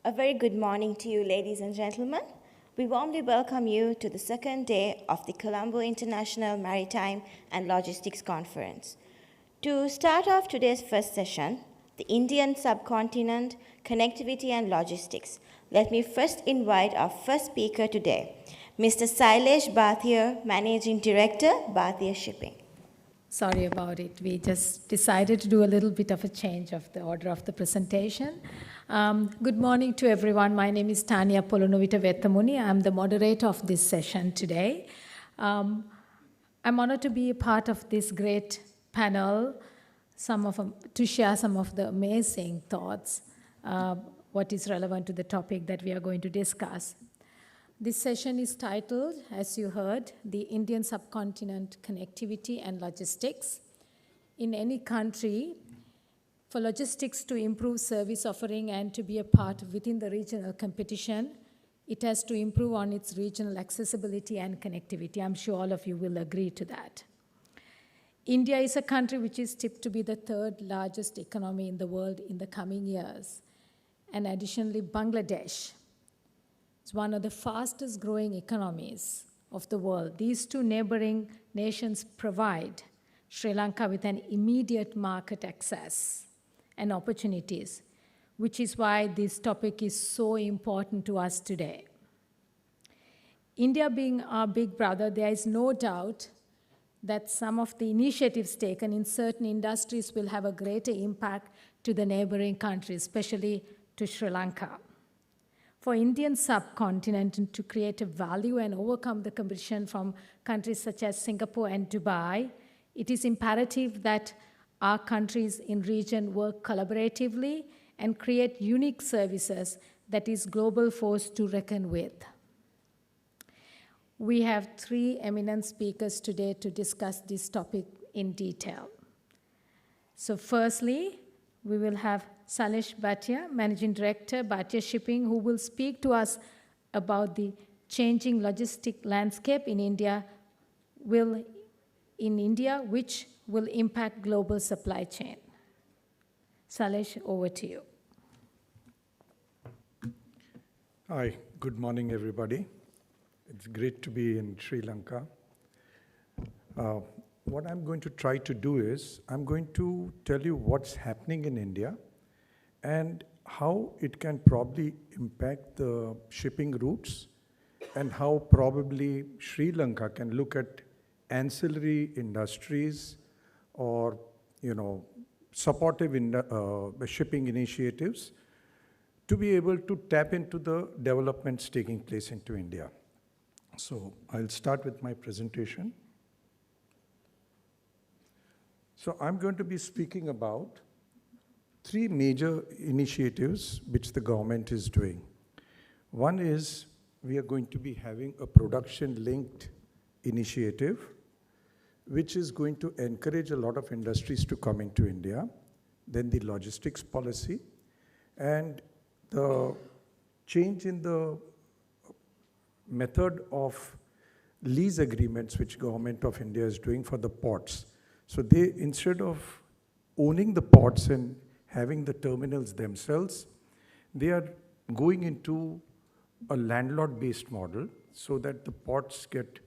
A very good morning to you, ladies and gentlemen. We warmly welcome you to the second day of the Colombo International Maritime and Logistics Conference. To start off today's first session, the Indian subcontinent, connectivity and logistics, let me first invite our first speaker today, Mr. Sailesh Bhatia, Managing Director, Bhatia Shipping. Sorry about it. We just decided to do a little bit of a change of the order of the presentation. Good morning to everyone. My name is Tanya Polonovita Vethamuni. I'm the moderator of this session today. I'm honored to be a part of this great panel, to share some of the amazing thoughts, what is relevant to the topic that we are going to discuss. This session is titled, as you heard, The Indian Subcontinent Connectivity and Logistics. In any country, for logistics to improve service offering and to be a part within the regional competition, it has to improve on its regional accessibility and connectivity. I'm sure all of you will agree to that. India is a country which is tipped to be the third largest economy in the world in the coming years. And additionally, Bangladesh, it's one of the fastest growing economies of the world. These two neighboring nations provide Sri Lanka with an immediate market access and opportunities, which is why this topic is so important to us today. India being our big brother, there is no doubt that some of the initiatives taken in certain industries will have a greater impact to the neighboring countries, especially to Sri Lanka. For Indian subcontinent to create a value and overcome the competition from countries such as Singapore and Dubai, it is imperative that our countries in region work collaboratively and create unique services that is global force to reckon with. We have three eminent speakers today to discuss this topic in detail. So firstly, we will have Sailesh Bhatia, Managing Director, Bhatia Shipping, who will speak to us about the changing logistic landscape in India, which will impact global supply chain. Sailesh, over to you. Hi, good morning, everybody. It's great to be in Sri Lanka. What I'm going to try to do is, I'm going to tell you what's happening in India and how it can probably impact the shipping routes and how probably Sri Lanka can look at ancillary industries or, supportive shipping initiatives to be able to tap into the developments taking place into India. So I'll start with my presentation. So I'm going to be speaking about three major initiatives which the government is doing. One is we are going to be having a production-linked initiative, which is going to encourage a lot of industries to come into India. Then the logistics policy and the change in the method of lease agreements which Government of India is doing for the ports. So they, instead of owning the ports and having the terminals themselves, they are going into a landlord-based model so that the ports get,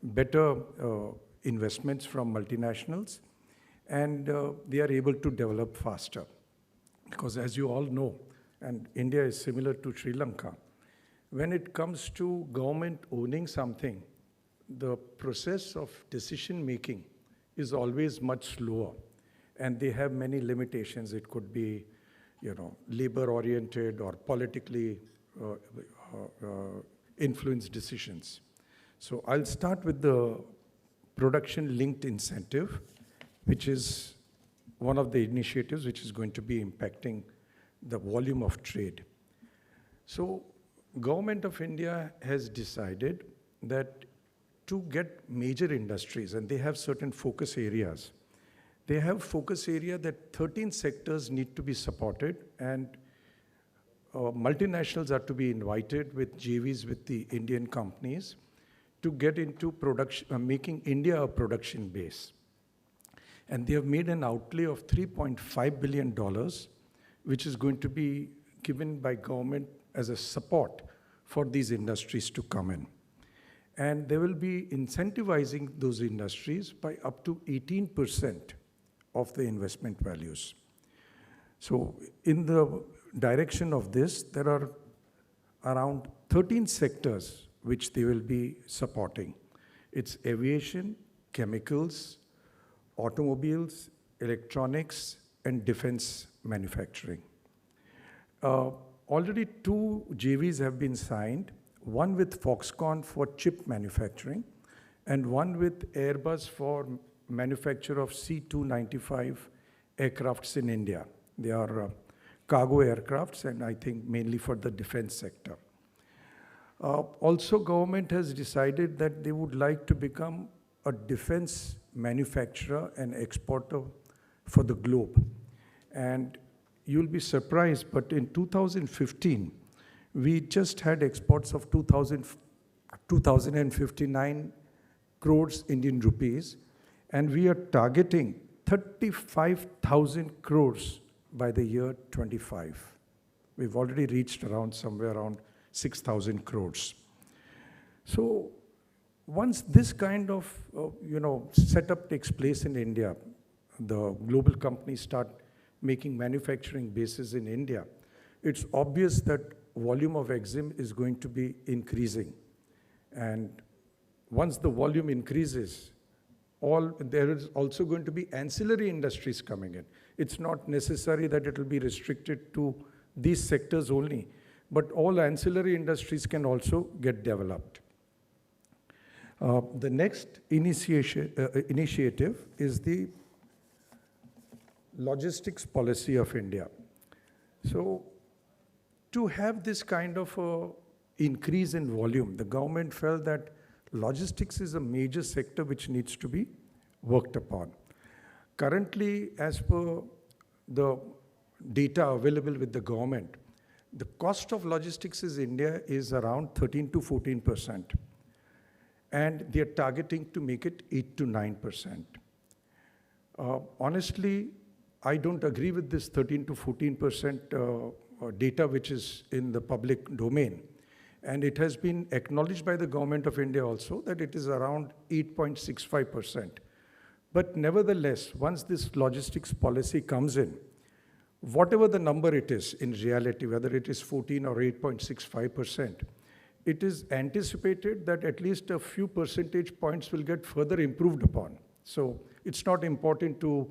better investments from multinationals and they are able to develop faster. Because as you all know, and India is similar to Sri Lanka, when it comes to government owning something, the process of decision making is always much slower. And they have many limitations. It could be, labor-oriented or politically influenced decisions. So I'll start with the production-linked incentive, which is one of the initiatives which is going to be impacting the volume of trade. So Government of India has decided that to get major industries, and they have certain focus areas, they have focus area that 13 sectors need to be supported, and multinationals are to be invited with JVs with the Indian companies to get into production, making India a production base. And they have made an outlay of $3.5 billion, which is going to be given by government as a support for these industries to come in. And they will be incentivizing those industries by up to 18% of the investment values. So in the direction of this, there are around 13 sectors which they will be supporting. It's aviation, chemicals, automobiles, electronics, and defense manufacturing. Already 2 JVs have been signed, one with Foxconn for chip manufacturing, and one with Airbus for manufacture of C-295 aircrafts in India. They are cargo aircrafts, and I think mainly for the defense sector. Also, government has decided that they would like to become a defense manufacturer and exporter for the globe. And you'll be surprised, but in 2015, we just had exports of 2,059 crores Indian rupees, and we are targeting 35,000 crores by the year 25. We've already reached somewhere around 6,000 crores. So once this kind of setup takes place in India, the global companies start making manufacturing bases in India, it's obvious that volume of EXIM is going to be increasing. And once the volume increases, there is also going to be ancillary industries coming in. It's not necessary that it will be restricted to these sectors only, but all ancillary industries can also get developed. The next initiative is the logistics policy of India. So to have this kind of increase in volume, the government felt that logistics is a major sector which needs to be worked upon. Currently, as per the data available with the government, the cost of logistics in India is around 13 to 14%. And they are targeting to make it 8 to 9%. Honestly, I don't agree with this 13 to 14% data which is in the public domain. And it has been acknowledged by the government of India also that it is around 8.65%. But nevertheless, once this logistics policy comes in, whatever the number it is in reality, whether it is 14 or 8.65%, it is anticipated that at least a few percentage points will get further improved upon. So it's not important to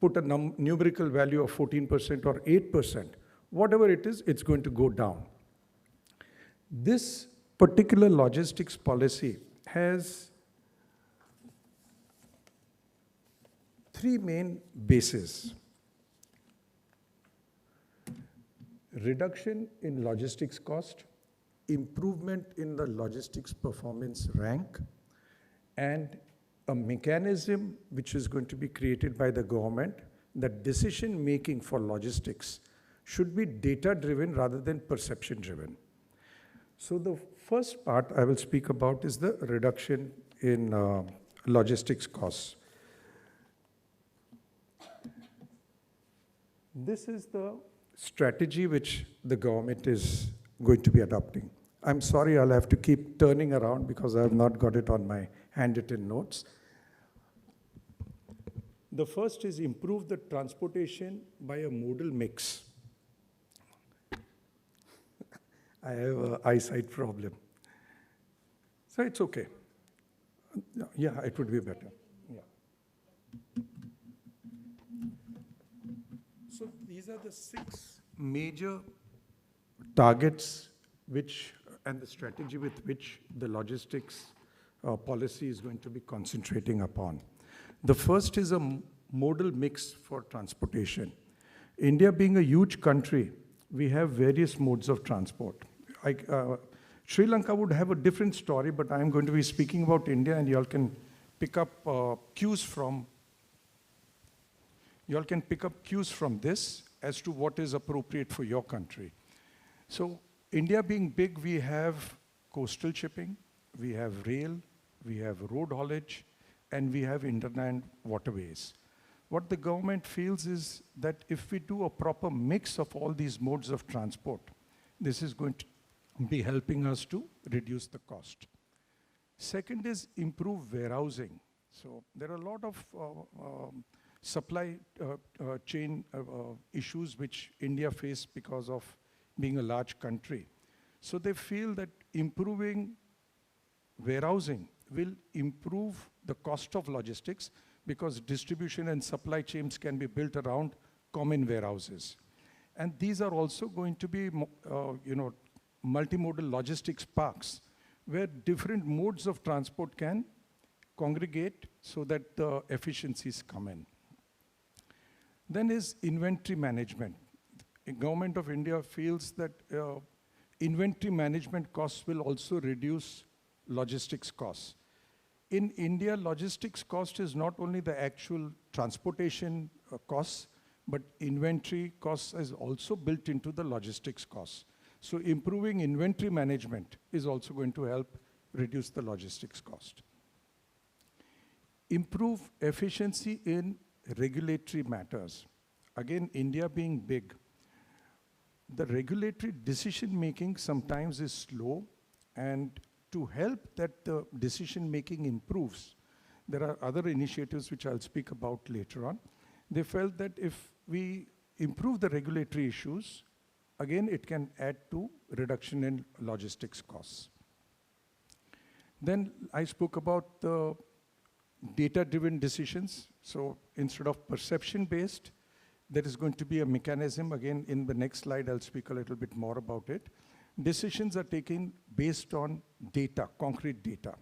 put a numerical value of 14% or 8%. Whatever it is, it's going to go down. This particular logistics policy has 3 main bases. Reduction in logistics cost, improvement in the logistics performance rank, and a mechanism which is going to be created by the government that decision making for logistics should be data driven rather than perception driven. So the first part I will speak about is the reduction in logistics costs. This is the strategy which the government is going to be adopting. I'm sorry, I'll have to keep turning around because I have not got it on my handwritten notes. The first is improve the transportation by a modal mix. I have an eyesight problem. So it's okay. Yeah, it would be better. Yeah. So these are the 6 major targets and the strategy with which the logistics policy is going to be concentrating upon. The first is a modal mix for transportation. India being a huge country, we have various modes of transport. Sri Lanka would have a different story, but I'm going to be speaking about India, and y'all can pick up cues from this as to what is appropriate for your country. So India being big, we have coastal shipping, we have rail, we have road haulage, and we have inland waterways. what the government feels is that if we do a proper mix of all these modes of transport, this is going to be helping us to reduce the cost. Second is improve warehousing. So there are a lot of supply chain issues which India face because of being a large country. So they feel that improving warehousing will improve the cost of logistics because distribution and supply chains can be built around common warehouses. And these are also going to be multimodal logistics parks where different modes of transport can congregate so that the efficiencies come in. Then is inventory management. The Government of India feels that inventory management costs will also reduce logistics costs. In India, logistics cost is not only the actual transportation costs, but inventory costs is also built into the logistics costs. So improving inventory management is also going to help reduce the logistics cost. Improve efficiency in regulatory matters. Again, India being big, the regulatory decision making sometimes is slow, and to help that the decision making improves, there are other initiatives which I'll speak about later on. They felt that if we improve the regulatory issues, again, it can add to reduction in logistics costs. Then I spoke about the data-driven decisions. So instead of perception-based, there is going to be a mechanism. Again, in the next slide, I'll speak a little bit more about it. Decisions are taken based on data, concrete data.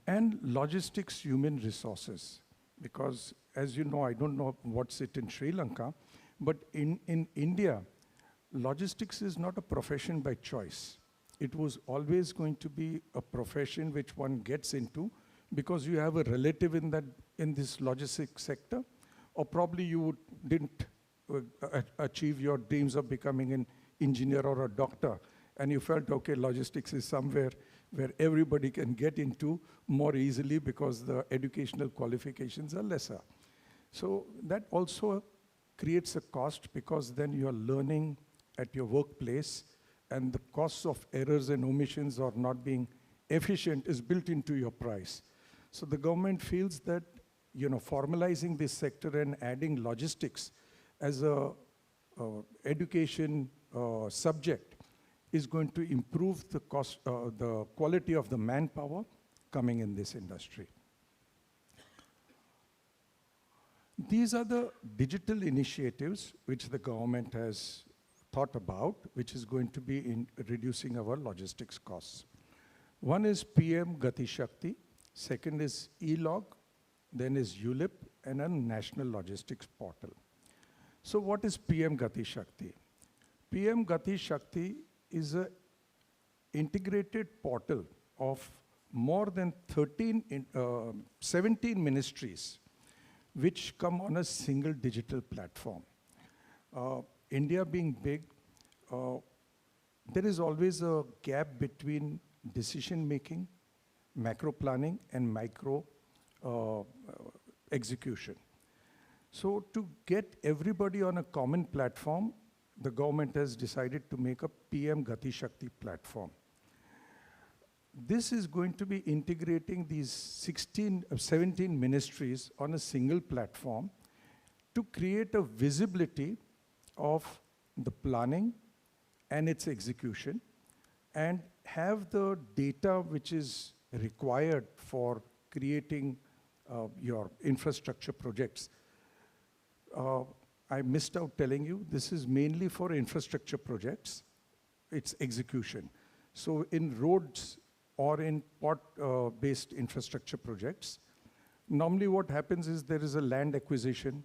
And logistics human resources. Because as you know, I don't know what's it in Sri Lanka, but in India, logistics is not a profession by choice. It was always going to be a profession which one gets into because you have a relative in this logistics sector, or probably you didn't achieve your dreams of becoming an engineer or a doctor, and you felt, okay, logistics is somewhere where everybody can get into more easily because the educational qualifications are lesser. So that also creates a cost because then you are learning at your workplace, and the costs of errors and omissions or not being efficient is built into your price. So the government feels that formalizing this sector and adding logistics as a education subject is going to improve the cost, the quality of the manpower coming in this industry. These are the digital initiatives which the government has thought about, which is going to be in reducing our logistics costs. One is PM Gati Shakti, second is E-Log, then is ULIP, and a national logistics portal. So what is PM Gati Shakti? PM Gati Shakti is an integrated portal of more than 17 ministries which come on a single digital platform. India being big, there is always a gap between decision making, macro planning, and micro execution. So to get everybody on a common platform, the government has decided to make a PM Gati Shakti platform. This is going to be integrating these 17 ministries on a single platform to create a visibility of the planning and its execution, and have the data which is required for creating your infrastructure projects. I missed out telling you, this is mainly for infrastructure projects, it's execution. So in roads or in port-based infrastructure projects, normally what happens is there is a land acquisition,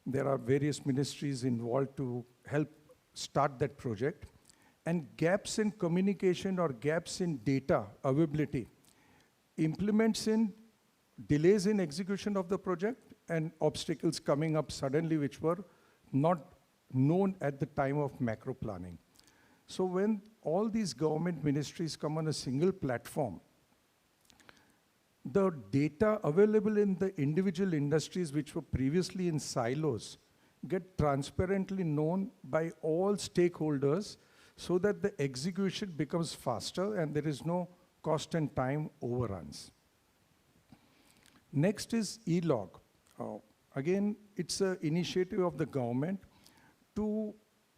there are various ministries involved to help start that project, and gaps in communication or gaps in data availability implements in delays in execution of the project and obstacles coming up suddenly which were not known at the time of macro planning. So when all these government ministries come on a single platform, the data available in the individual industries which were previously in silos get transparently known by all stakeholders so that the execution becomes faster and there is no cost and time overruns. Next is e-log. Again, it's an initiative of the government to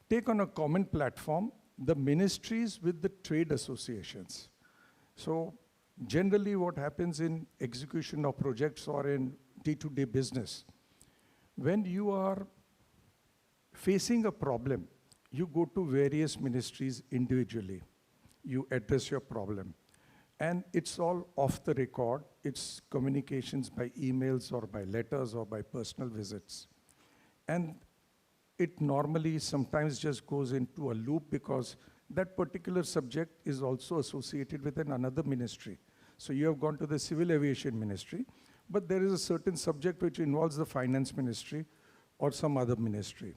take on a common platform the ministries with the trade associations. So generally what happens in execution of projects or in day-to-day business, when you are facing a problem, you go to various ministries individually. You address your problem. And it's all off the record. It's communications by emails or by letters or by personal visits. And it normally sometimes just goes into a loop because that particular subject is also associated with another ministry. So you have gone to the Civil Aviation Ministry, but there is a certain subject which involves the Finance Ministry or some other ministry.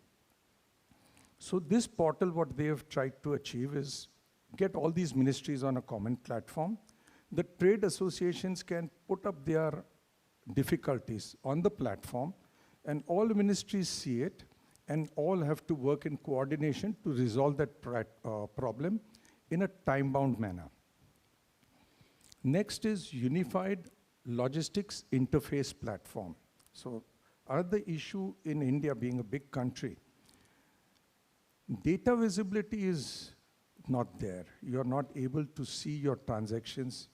So this portal, what they have tried to achieve is get all these ministries on a common platform. The trade associations can put up their difficulties on the platform, and all ministries see it, and all have to work in coordination to resolve that problem in a time-bound manner. Next is Unified Logistics Interface Platform. So another issue in India, being a big country, data visibility is not there. You're not able to see your transactions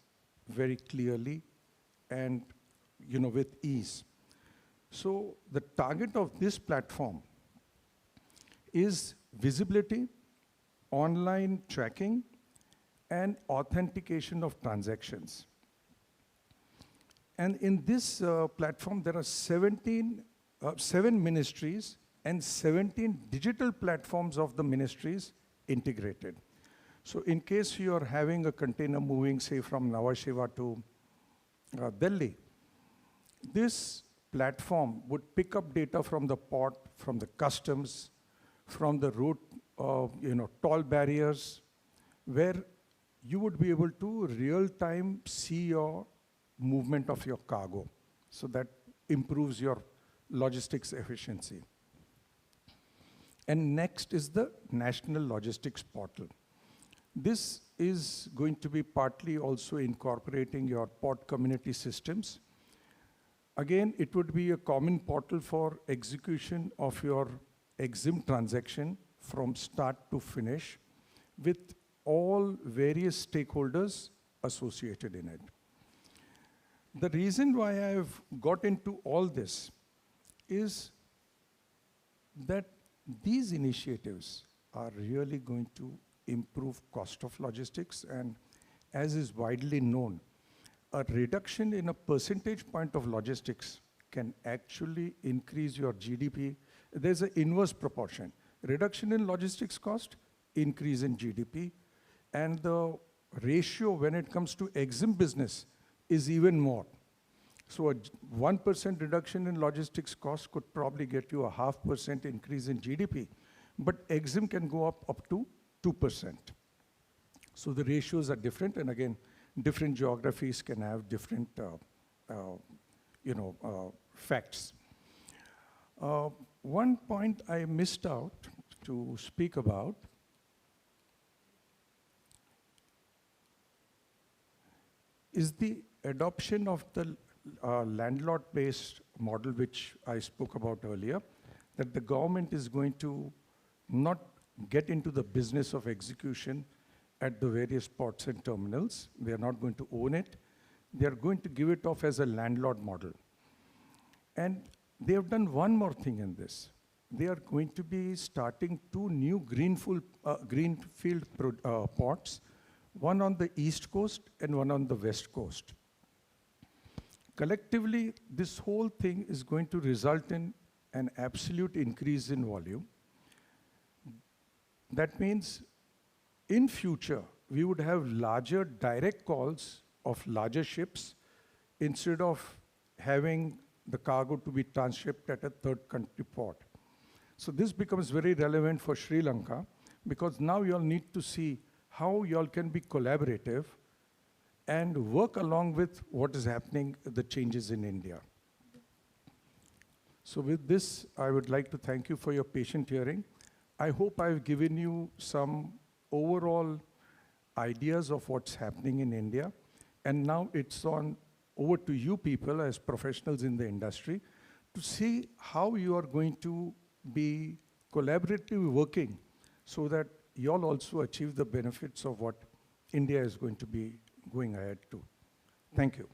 very clearly and with ease. So the target of this platform is visibility, online tracking, and authentication of transactions. And in this platform, there are 7 ministries and 17 digital platforms of the ministries integrated. So in case you are having a container moving, say, from Nhava Sheva to Delhi, this platform would pick up data from the port, from the customs, from the route, toll barriers, where you would be able to real-time see your movement of your cargo. So that improves your logistics efficiency. And next is the National Logistics Portal. This is going to be partly also incorporating your port community systems. Again, it would be a common portal for execution of your EXIM transaction from start to finish with all various stakeholders associated in it. The reason why I've got into all this is that these initiatives are really going to improve cost of logistics, and as is widely known, a reduction in a percentage point of logistics can actually increase your GDP. There's an inverse proportion. Reduction in logistics cost, increase in GDP, and the ratio when it comes to EXIM business is even more. So a 1% reduction in logistics cost could probably get you a 0.5% increase in GDP, but EXIM can go up to 2%. So the ratios are different, and again, different geographies can have different facts. One point I missed out to speak about is the adoption of the landlord-based model, which I spoke about earlier, that the government is going to not get into the business of execution at the various ports and terminals. They are not going to own it. They are going to give it off as a landlord model. And they have done one more thing in this. They are going to be starting 2 new greenfield ports, one on the east coast and one on the west coast. Collectively, this whole thing is going to result in an absolute increase in volume. That means in future, we would have larger direct calls of larger ships instead of having the cargo to be transshipped at a third country port. So this becomes very relevant for Sri Lanka, because now you all need to see how you all can be collaborative and work along with what is happening, the changes in India. So with this, I would like to thank you for your patient hearing. I hope I've given you some overall ideas of what's happening in India. And now it's on over to you people as professionals in the industry to see how you are going to be collaboratively working so that you all also achieve the benefits of what India is going to be going ahead to. Thank you.